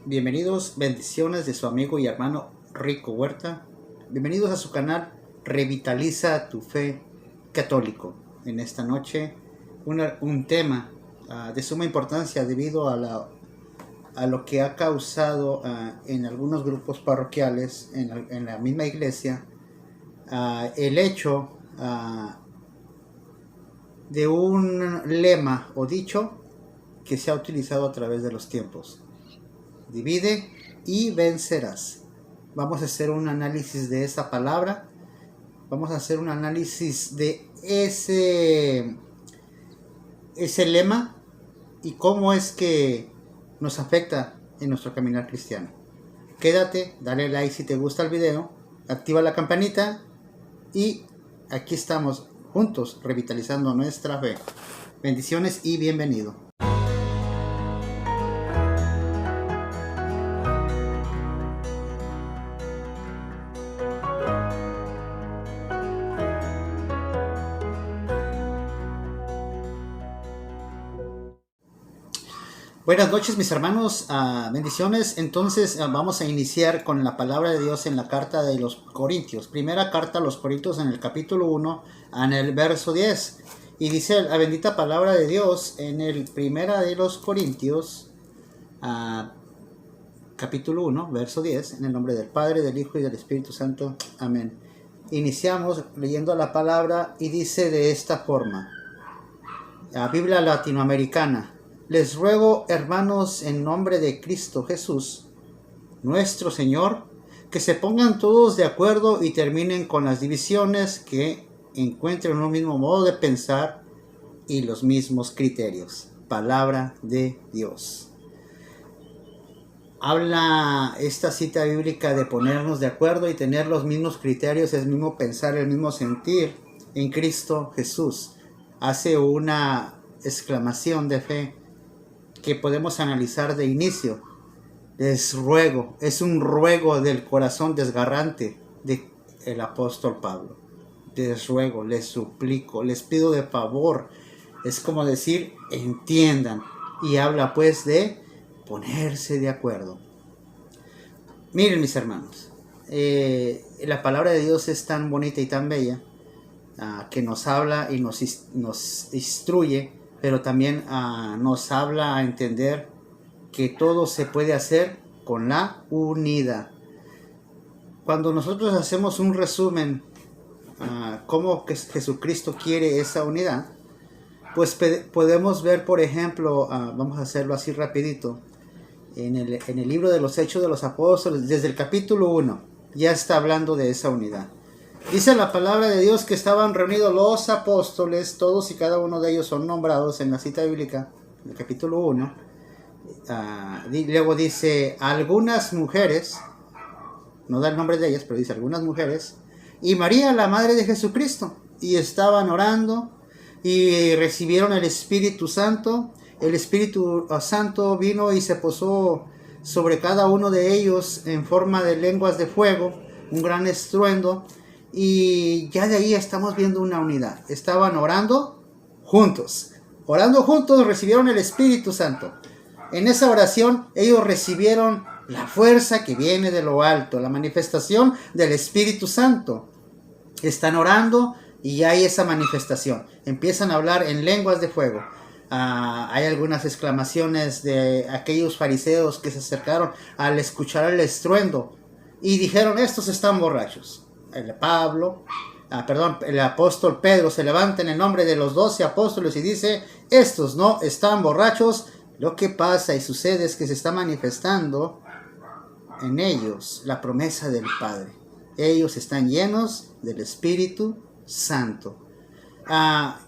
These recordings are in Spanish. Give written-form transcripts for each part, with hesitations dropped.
Bienvenidos, bendiciones de su amigo y hermano Rico Huerta. Bienvenidos a su canal Revitaliza tu Fe Católico. En esta noche un tema de suma importancia debido a lo que ha causado en algunos grupos parroquiales, en la misma iglesia, el hecho de un lema o dicho que se ha utilizado a través de los tiempos. Divide y vencerás. Vamos a hacer un análisis de esa palabra. Vamos a hacer un análisis de ese lema y cómo es que nos afecta en nuestro caminar cristiano. Quédate, dale like si te gusta el video, activa la campanita y aquí estamos juntos revitalizando nuestra fe. Bendiciones y bienvenido. Buenas noches mis hermanos, bendiciones. Entonces vamos a iniciar con la palabra de Dios en la carta de los Corintios. Primera carta a los Corintios en el capítulo 1, en el verso 10. Y dice la bendita palabra de Dios en el primera de los Corintios, capítulo 1, verso 10. En el nombre del Padre, del Hijo y del Espíritu Santo. Amén. Iniciamos leyendo la palabra y dice de esta forma. La Biblia latinoamericana. Les ruego, hermanos, en nombre de Cristo Jesús, nuestro Señor, que se pongan todos de acuerdo y terminen con las divisiones, que encuentren un mismo modo de pensar y los mismos criterios. Palabra de Dios. Habla esta cita bíblica de ponernos de acuerdo y tener los mismos criterios, el mismo pensar, el mismo sentir en Cristo Jesús. Hace una exclamación de fe que podemos analizar de inicio. Les ruego, es un ruego del corazón desgarrante del apóstol Pablo. Les ruego, les suplico, les pido de favor. Es como decir, entiendan. Y habla pues de ponerse de acuerdo. Miren mis hermanos, la palabra de Dios es tan bonita y tan bella que nos habla y nos instruye, pero también nos habla a entender que todo se puede hacer con la unidad. Cuando nosotros hacemos un resumen cómo que Jesucristo quiere esa unidad, pues podemos ver, por ejemplo, vamos a hacerlo así rapidito, en el libro de los Hechos de los Apóstoles, desde el capítulo 1, ya está hablando de esa unidad. Dice la palabra de Dios que estaban reunidos los apóstoles, todos y cada uno de ellos son nombrados en la cita bíblica, en el capítulo 1. Luego dice, algunas mujeres, no da el nombre de ellas, pero dice algunas mujeres, y María, la madre de Jesucristo, y estaban orando y recibieron el Espíritu Santo. El Espíritu Santo vino y se posó sobre cada uno de ellos en forma de lenguas de fuego, un gran estruendo. Y ya de ahí estamos viendo una unidad. Estaban orando juntos, recibieron el Espíritu Santo. En esa oración ellos recibieron la fuerza que viene de lo alto, la manifestación del Espíritu Santo. Están orando y ya hay esa manifestación. Empiezan a hablar en lenguas de fuego. Hay algunas exclamaciones de aquellos fariseos que se acercaron al escuchar el estruendo y dijeron, estos están borrachos. El apóstol Pedro se levanta en el nombre de los 12 apóstoles y dice, estos no están borrachos. Lo que pasa y sucede es que se está manifestando en ellos la promesa del Padre. Ellos están llenos del Espíritu Santo.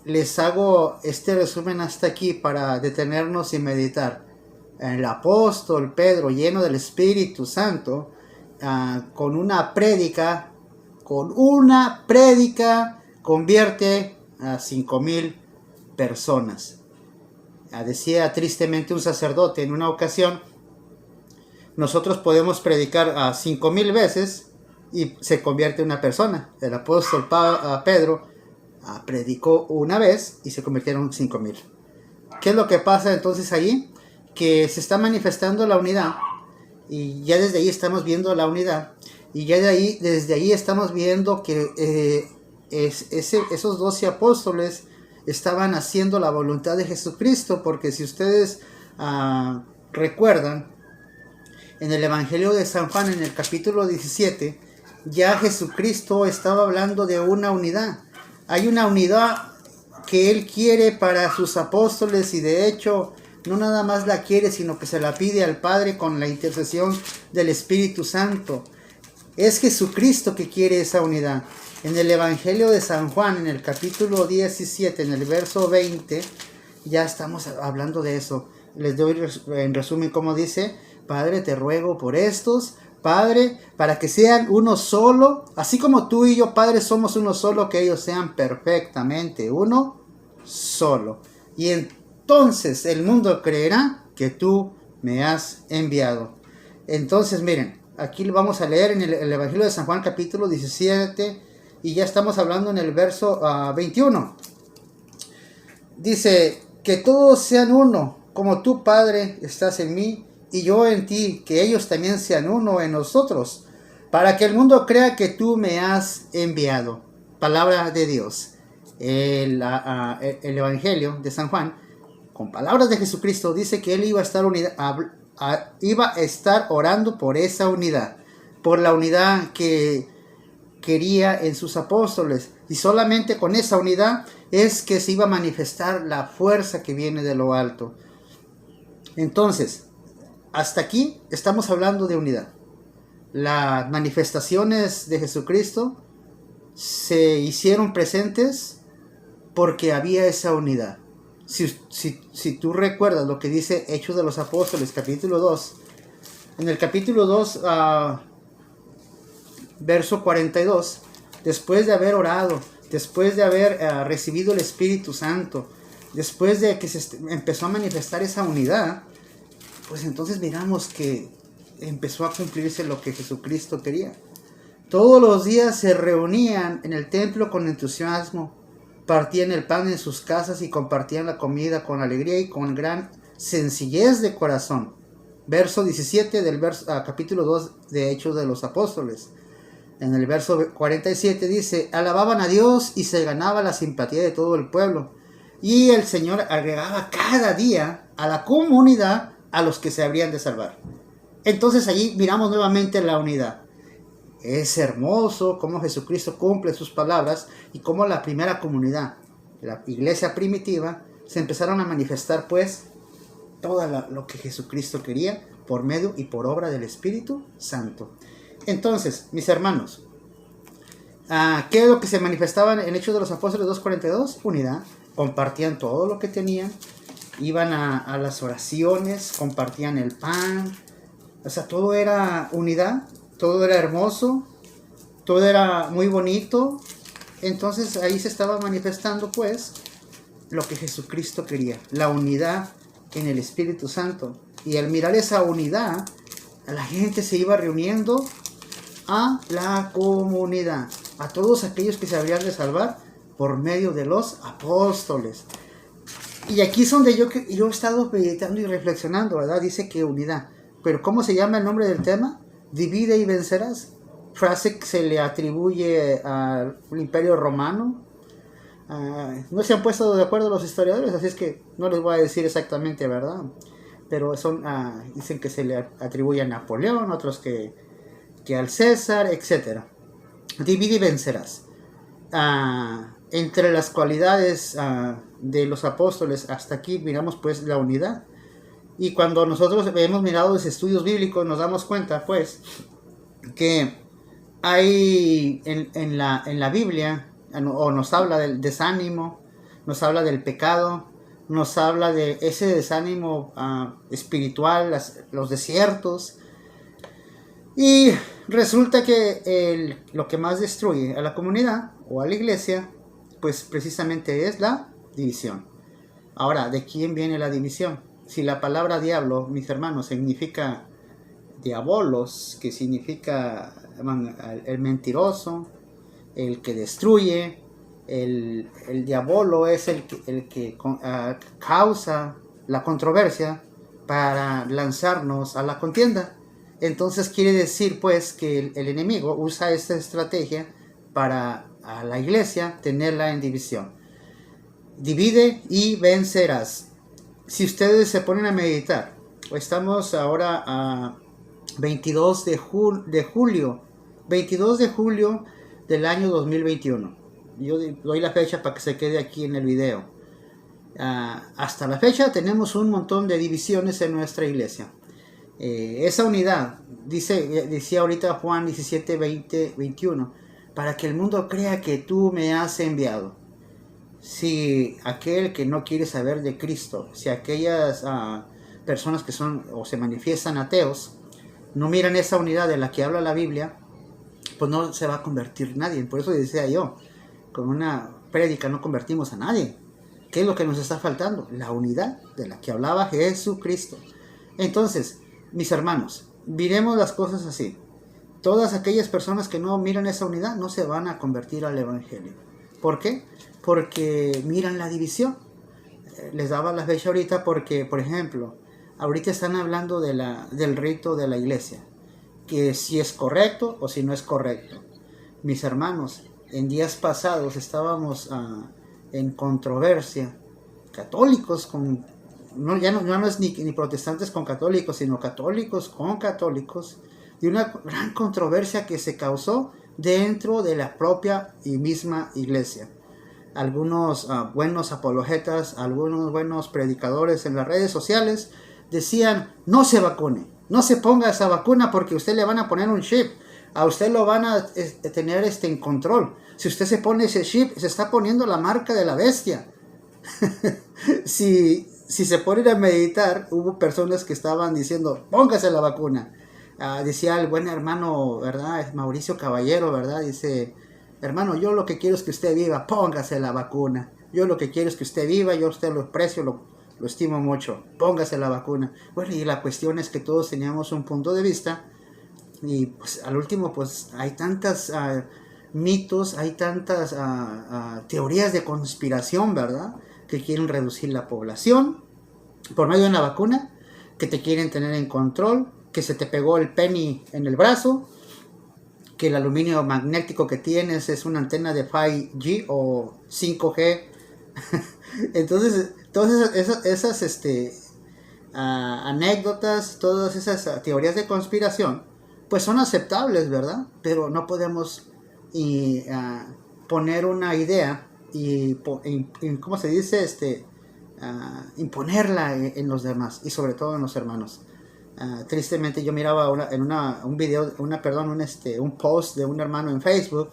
Les hago este resumen hasta aquí para detenernos y meditar. El apóstol Pedro, lleno del Espíritu Santo, con una prédica convierte a 5,000 personas. Decía tristemente un sacerdote en una ocasión, nosotros podemos predicar a 5,000 veces y se convierte una persona. El apóstol Pedro predicó una vez y se convirtieron 5,000. ¿Qué es lo que pasa entonces allí? Que se está manifestando la unidad Y ya desde ahí estamos viendo la unidad. Y ya desde ahí estamos viendo que esos 12 apóstoles estaban haciendo la voluntad de Jesucristo, porque si ustedes recuerdan, en el Evangelio de San Juan, en el capítulo 17, ya Jesucristo estaba hablando de una unidad. Hay una unidad que Él quiere para sus apóstoles, y de hecho no nada más la quiere, sino que se la pide al Padre con la intercesión del Espíritu Santo. Es Jesucristo que quiere esa unidad. En el Evangelio de San Juan, en el capítulo 17, en el verso 20, ya estamos hablando de eso. Les doy en resumen cómo dice: Padre, te ruego por estos, Padre, para que sean uno solo, así como tú y yo, Padre, somos uno solo, que ellos sean perfectamente uno solo. Y entonces el mundo creerá que tú me has enviado. Entonces, miren, aquí lo vamos a leer en el Evangelio de San Juan, capítulo 17, y ya estamos hablando en el verso 21. Dice: que todos sean uno, como tú, Padre, estás en mí y yo en ti, que ellos también sean uno en nosotros, para que el mundo crea que tú me has enviado. Palabra de Dios. El Evangelio de San Juan, con palabras de Jesucristo, dice que Él iba a estar orando por esa unidad, por la unidad que quería en sus apóstoles, y solamente con esa unidad es que se iba a manifestar la fuerza que viene de lo alto. Entonces, hasta aquí estamos hablando de unidad. Las manifestaciones de Jesucristo se hicieron presentes porque había esa unidad. Si tú recuerdas lo que dice Hechos de los Apóstoles, capítulo 2, en el capítulo 2, verso 42, después de haber orado, después de haber recibido el Espíritu Santo, después de que se empezó a manifestar esa unidad, pues entonces miramos que empezó a cumplirse lo que Jesucristo quería. Todos los días se reunían en el templo con entusiasmo, partían el pan en sus casas y compartían la comida con alegría y con gran sencillez de corazón. Verso 17 del capítulo 2 de Hechos de los Apóstoles. En el verso 47 dice: alababan a Dios y se ganaba la simpatía de todo el pueblo. Y el Señor agregaba cada día a la comunidad a los que se habrían de salvar. Entonces allí miramos nuevamente la unidad. Es hermoso cómo Jesucristo cumple sus palabras y cómo la primera comunidad, la iglesia primitiva, se empezaron a manifestar pues todo lo que Jesucristo quería por medio y por obra del Espíritu Santo. Entonces, mis hermanos, ¿qué es lo que se manifestaba en Hechos de los Apóstoles 2:42? Unidad. Compartían todo lo que tenían, iban a las oraciones, compartían el pan, o sea, todo era unidad, todo era hermoso, todo era muy bonito. Entonces ahí se estaba manifestando pues lo que Jesucristo quería, la unidad en el Espíritu Santo. Y al mirar esa unidad, la gente se iba reuniendo a la comunidad, a todos aquellos que se habrían de salvar por medio de los apóstoles. Y aquí es donde yo he estado meditando y reflexionando, ¿verdad? Dice que unidad. Pero ¿cómo se llama el nombre del tema? Divide y vencerás. Frase que se le atribuye al Imperio Romano. No se han puesto de acuerdo los historiadores, así es que no les voy a decir exactamente, ¿verdad? Pero dicen que se le atribuye a Napoleón, otros que al César, etc. Divide y vencerás. Entre las cualidades de los apóstoles, hasta aquí miramos pues la unidad. Y cuando nosotros hemos mirado los estudios bíblicos, nos damos cuenta pues que hay en la Biblia, o nos habla del desánimo, nos habla del pecado, nos habla de ese desánimo espiritual, los desiertos. Y resulta que lo que más destruye a la comunidad o a la iglesia, pues precisamente es la división. Ahora, ¿de quién viene la división? Si la palabra diablo, mis hermanos, significa diabolos, que significa el mentiroso, el que destruye, el diabolo es el que causa la controversia para lanzarnos a la contienda. Entonces quiere decir pues que el enemigo usa esta estrategia para a la iglesia tenerla en división. Divide y vencerás. Si ustedes se ponen a meditar, estamos ahora a 22 de julio, 22 de julio del año 2021. Yo doy la fecha para que se quede aquí en el video. Hasta la fecha tenemos un montón de divisiones en nuestra iglesia. Esa unidad, decía ahorita Juan 17, 20, 21, para que el mundo crea que tú me has enviado. Si aquel que no quiere saber de Cristo, si aquellas personas que son o se manifiestan ateos, no miran esa unidad de la que habla la Biblia, pues no se va a convertir nadie. Por eso decía yo, con una prédica no convertimos a nadie. ¿Qué es lo que nos está faltando? La unidad de la que hablaba Jesucristo. Entonces, mis hermanos, miremos las cosas así. Todas aquellas personas que no miran esa unidad no se van a convertir al Evangelio. ¿Por qué? Porque miran la división. Les daba la fecha ahorita porque, por ejemplo, ahorita están hablando del rito de la iglesia, que si es correcto o si no es correcto. Mis hermanos, en días pasados estábamos en controversia, católicos con, ya no es ni protestantes con católicos, sino católicos con católicos, de una gran controversia que se causó dentro de la propia y misma iglesia. Algunos buenos apologetas, algunos buenos predicadores en las redes sociales decían: no se vacune, no se ponga esa vacuna porque usted le van a poner un chip, a usted lo van a tener en control. Si usted se pone ese chip, se está poniendo la marca de la bestia. si se ponen a meditar, hubo personas que estaban diciendo: póngase la vacuna. Decía el buen hermano, ¿verdad? Mauricio Caballero, ¿verdad? Dice: hermano, yo lo que quiero es que usted viva, póngase la vacuna. Yo lo que quiero es que usted viva, yo a usted lo aprecio, lo estimo mucho, póngase la vacuna. Bueno, y la cuestión es que todos teníamos un punto de vista, y pues al último pues hay tantas mitos, hay tantas teorías de conspiración, ¿verdad? Que quieren reducir la población por medio de una vacuna, que te quieren tener en control, que se te pegó el penny en el brazo, que el aluminio magnético que tienes es una antena de 5G o 5G. Entonces, todas esas anécdotas, todas esas teorías de conspiración, pues son aceptables, ¿verdad? Pero no podemos poner una idea y ¿cómo se dice? Imponerla en los demás y sobre todo en los hermanos. Tristemente yo miraba un post de un hermano en Facebook,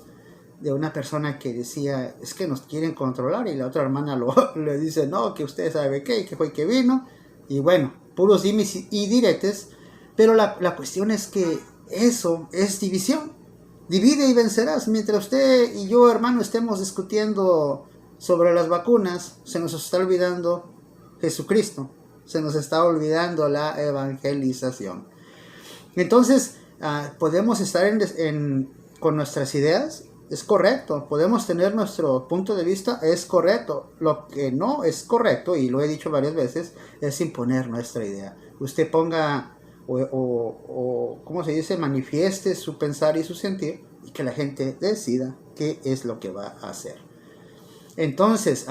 de una persona que decía: es que nos quieren controlar, y la otra hermana le dice: no, que usted sabe qué, que fue que vino, y bueno, puros dimes y diretes. Pero la cuestión es que eso es división. Divide y vencerás. Mientras usted y yo, hermano, estemos discutiendo sobre las vacunas, se nos está olvidando Jesucristo, se nos está olvidando la evangelización. Entonces, podemos estar con nuestras ideas, es correcto, podemos tener nuestro punto de vista, es correcto. Lo que no es correcto, y lo he dicho varias veces, es imponer nuestra idea. Usted ponga ¿cómo se dice? Manifieste su pensar y su sentir, y que la gente decida qué es lo que va a hacer. Entonces,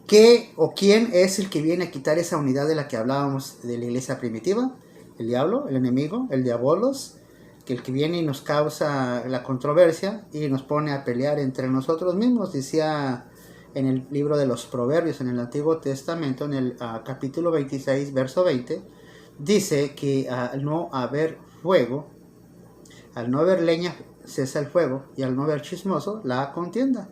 ¿qué o quién es el que viene a quitar esa unidad de la que hablábamos de la iglesia primitiva? El diablo, el enemigo, el diabolos, que el que viene y nos causa la controversia y nos pone a pelear entre nosotros mismos. Decía en el libro de los Proverbios, en el Antiguo Testamento, en el capítulo 26, verso 20, dice que al no haber fuego, al no haber leña, cesa el fuego, y al no haber chismoso, la contienda.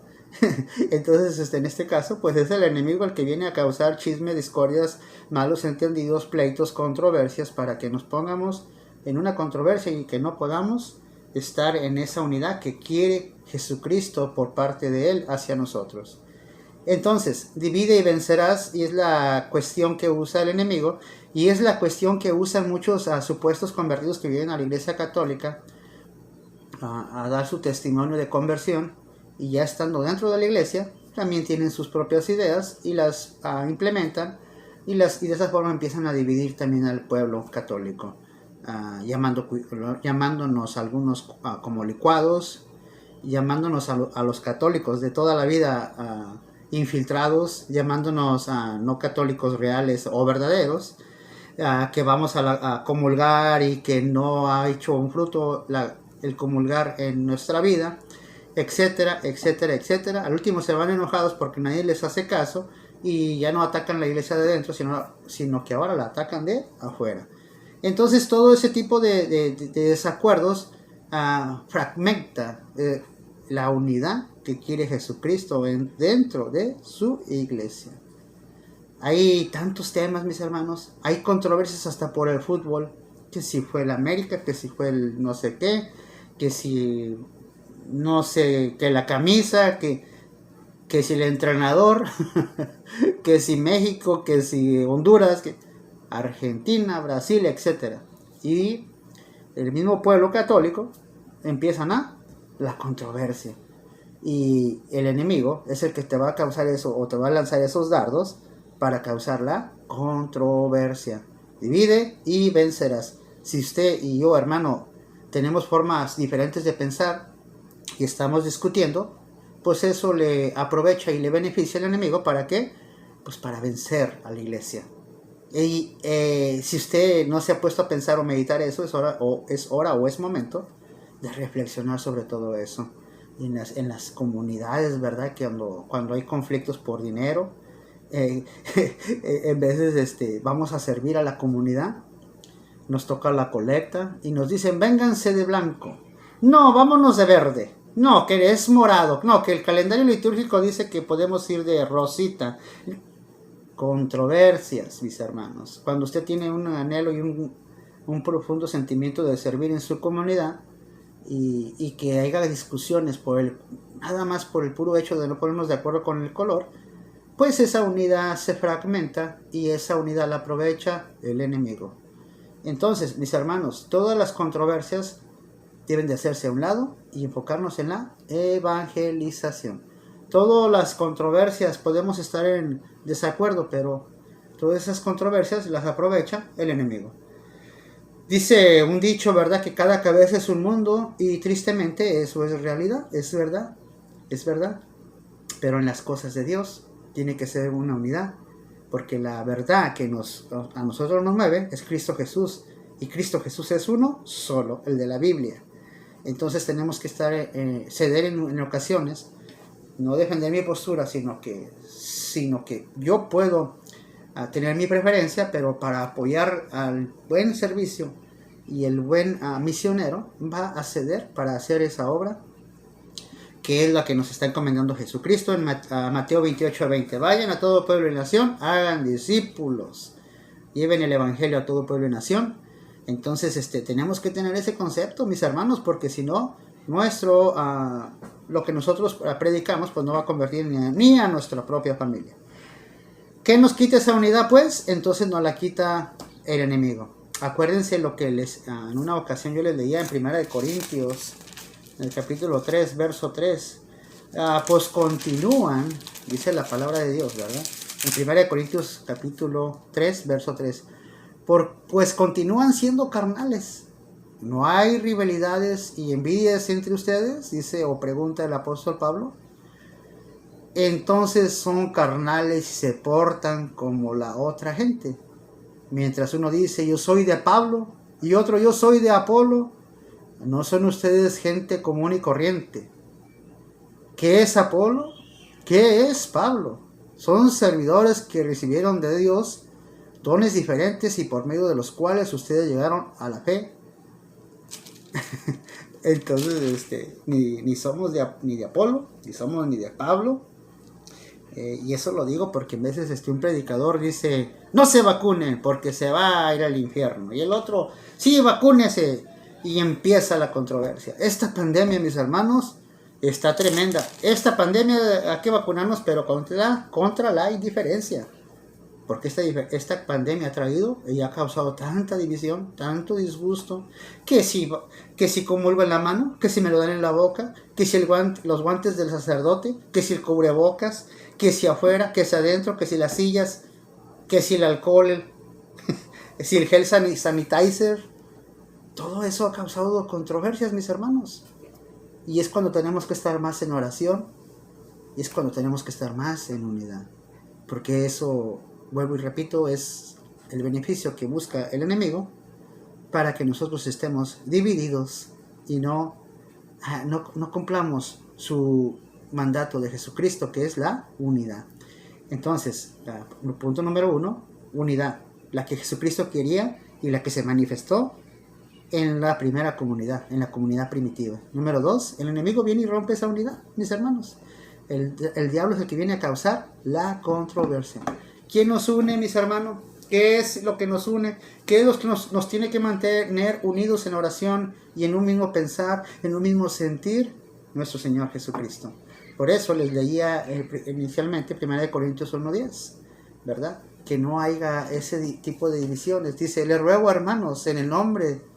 Entonces, en este caso, pues es el enemigo el que viene a causar chisme, discordias, malos entendidos, pleitos, controversias, para que nos pongamos en una controversia y que no podamos estar en esa unidad que quiere Jesucristo por parte de Él hacia nosotros. Entonces, divide y vencerás, y es la cuestión que usa el enemigo, y es la cuestión que usan muchos supuestos convertidos que vienen a la iglesia católica a dar su testimonio de conversión, y ya estando dentro de la iglesia, también tienen sus propias ideas y las implementan, y de esa forma empiezan a dividir también al pueblo católico. llamándonos algunos como licuados, llamándonos a los católicos de toda la vida infiltrados, llamándonos a no católicos reales o verdaderos, que vamos a comulgar y que no ha hecho un fruto el comulgar en nuestra vida, etcétera, etcétera, etcétera. Al último se van enojados porque nadie les hace caso y ya no atacan la iglesia de dentro, sino que ahora la atacan de afuera. Entonces todo ese tipo de desacuerdos fragmenta la unidad que quiere Jesucristo dentro de su iglesia. Hay tantos temas, mis hermanos. Hay controversias hasta por el fútbol. Que si fue el América, que si fue el no sé qué, que si no sé, que la camisa, que si el entrenador, que si México, que si Honduras, que Argentina, Brasil, etc. Y el mismo pueblo católico empiezan la controversia. Y el enemigo es el que te va a causar eso o te va a lanzar esos dardos para causar la controversia. Divide y vencerás. Si usted y yo, hermano, tenemos formas diferentes de pensar y estamos discutiendo, pues eso le aprovecha y le beneficia al enemigo. ¿Para qué? Pues para vencer a la iglesia. Y si usted no se ha puesto a pensar o meditar eso, es hora o es momento de reflexionar sobre todo eso. Y en las comunidades, ¿verdad? Que cuando hay conflictos por dinero, en veces vamos a servir a la comunidad, nos toca la colecta y nos dicen, vénganse de blanco. No, vámonos de verde. No, que es morado. No, que el calendario litúrgico dice que podemos ir de rosita. Controversias, mis hermanos. Cuando usted tiene un anhelo y un profundo sentimiento de servir en su comunidad y que haya discusiones nada más por el puro hecho de no ponernos de acuerdo con el color, pues esa unidad se fragmenta y esa unidad la aprovecha el enemigo. Entonces, mis hermanos, todas las controversias deben de hacerse a un lado y enfocarnos en la evangelización. Todas las controversias podemos estar en desacuerdo, pero todas esas controversias las aprovecha el enemigo. Dice un dicho, ¿verdad? Que cada cabeza es un mundo, y tristemente eso es realidad, es verdad. Pero en las cosas de Dios tiene que ser una unidad, porque la verdad que a nosotros nos mueve es Cristo Jesús, y Cristo Jesús es uno solo, el de la Biblia. Entonces tenemos que ceder en ocasiones, no defender mi postura, sino que yo puedo tener mi preferencia, pero para apoyar al buen servicio y el buen misionero va a ceder para hacer esa obra que es la que nos está encomendando Jesucristo en Mateo 28:20. Vayan a todo pueblo y nación, hagan discípulos, lleven el evangelio a todo pueblo y nación. Entonces tenemos que tener ese concepto, mis hermanos, porque si no, lo que nosotros predicamos pues no va a convertir ni a nuestra propia familia. ¿Qué nos quita esa unidad? Pues entonces nos la quita el enemigo. Acuérdense lo que en una ocasión yo les leía en 1 Corintios, en el capítulo 3, verso 3. Pues continúan, dice la palabra de Dios, ¿verdad? En 1 Corintios capítulo 3, verso 3. Pues continúan siendo carnales. ¿No hay rivalidades y envidias entre ustedes? Dice o pregunta el apóstol Pablo. Entonces son carnales y se portan como la otra gente. Mientras uno dice yo soy de Pablo y otro yo soy de Apolo, ¿no son ustedes gente común y corriente? ¿Qué es Apolo? ¿Qué es Pablo? Son servidores que recibieron de Dios dones diferentes y por medio de los cuales ustedes llegaron a la fe. Entonces ni somos ni de Apolo, ni somos ni de Pablo. Y eso lo digo porque a veces un predicador dice no se vacunen porque se va a ir al infierno, y el otro sí, vacúnese, y empieza la controversia. Esta pandemia, mis hermanos, está tremenda. Esta pandemia hay que vacunarnos, pero contra la indiferencia, porque esta pandemia ha traído y ha causado tanta división, tanto disgusto, que si comulgo en la mano, que si me lo dan en la boca, que si los guantes del sacerdote, que si el cubrebocas, que si afuera, que si adentro, que si las sillas, que si el alcohol, que si el gel sanitizer, todo eso ha causado controversias, mis hermanos. Y es cuando tenemos que estar más en oración, y es cuando tenemos que estar más en unidad. Porque eso, vuelvo y repito, es el beneficio que busca el enemigo para que nosotros estemos divididos y no cumplamos su mandato de Jesucristo, que es la unidad. Entonces, punto número 1, unidad, la que Jesucristo quería y la que se manifestó en la primera comunidad, en la comunidad primitiva. Número 2, el enemigo viene y rompe esa unidad, mis hermanos. El diablo es el que viene a causar la controversia. ¿Quién nos une, mis hermanos? ¿Qué es lo que nos une? ¿Qué es lo que nos tiene que mantener unidos en oración y en un mismo pensar, en un mismo sentir? Nuestro Señor Jesucristo. Por eso les leía inicialmente 1 Corintios 1:10, ¿verdad? Que no haya ese tipo de divisiones. Dice, les ruego, hermanos, en el nombre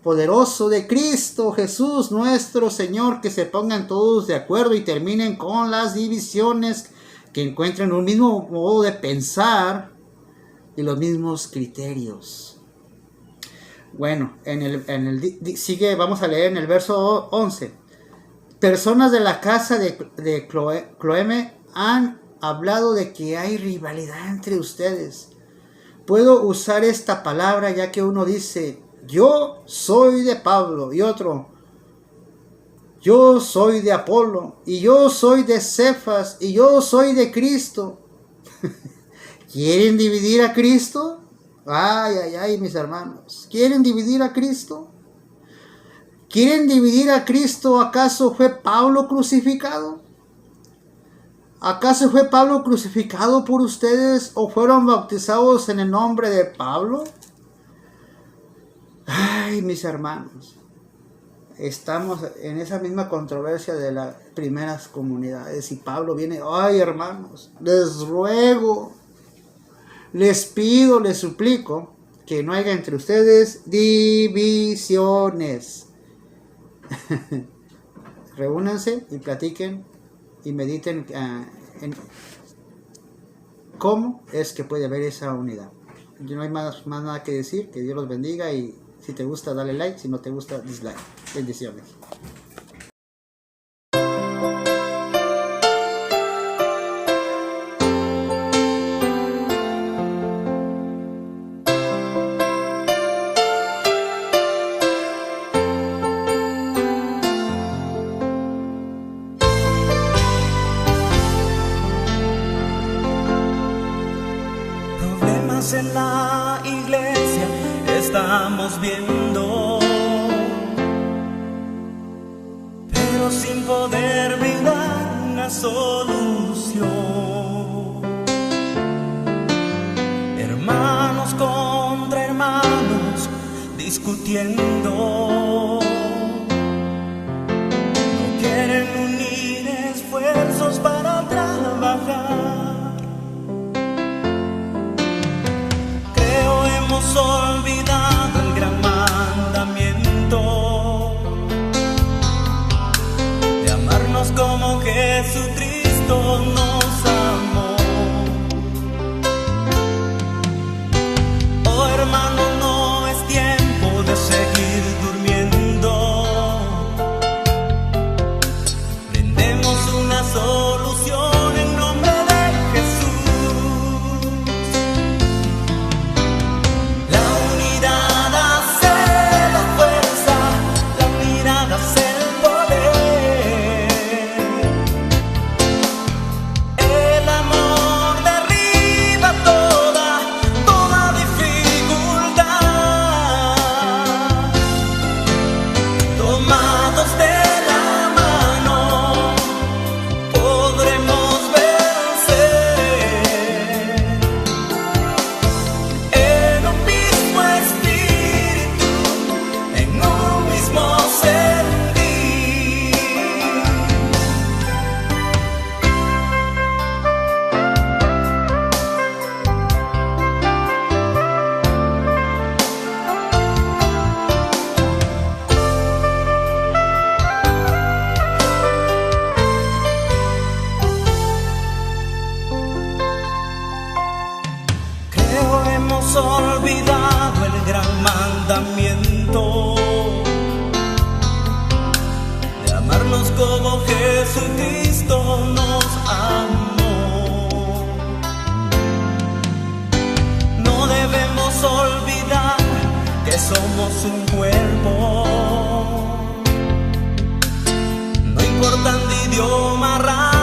poderoso de Cristo Jesús, nuestro Señor, que se pongan todos de acuerdo y terminen con las divisiones, que encuentren un mismo modo de pensar y los mismos criterios. Bueno, sigue, vamos a leer en el verso 11. Personas de la casa de Cloeme han hablado de que hay rivalidad entre ustedes. Puedo usar esta palabra ya que uno dice, yo soy de Pablo, y otro, yo soy de Apolo, y yo soy de Cefas, y yo soy de Cristo. ¿Quieren dividir a Cristo? Ay, mis hermanos. ¿Quieren dividir a Cristo? ¿Quieren dividir a Cristo? ¿Acaso fue Pablo crucificado? ¿Acaso fue Pablo crucificado por ustedes o fueron bautizados en el nombre de Pablo? Ay, mis hermanos, estamos en esa misma controversia de las primeras comunidades y Pablo viene, ay, hermanos, les ruego, les pido, les suplico que no haya entre ustedes divisiones. Reúnanse y platiquen y mediten en cómo es que puede haber esa unidad. No hay más nada que decir. Que Dios los bendiga, y si te gusta dale like, si no te gusta dislike. Bendiciones. En la iglesia estamos viendo, pero sin poder brindar una solución. Hermanos contra hermanos discutiendo, no quieren unir esfuerzos para trabajar. Hemos olvidado el gran mandamiento de amarnos como Jesucristo nos amó. Oh, hermano, no es tiempo de seguir durmiendo. Brindemos una solución en nombre de Jesús. Olvidado el gran mandamiento amarnos como Jesucristo nos amó. No debemos olvidar que somos un cuerpo, no importando idioma, raza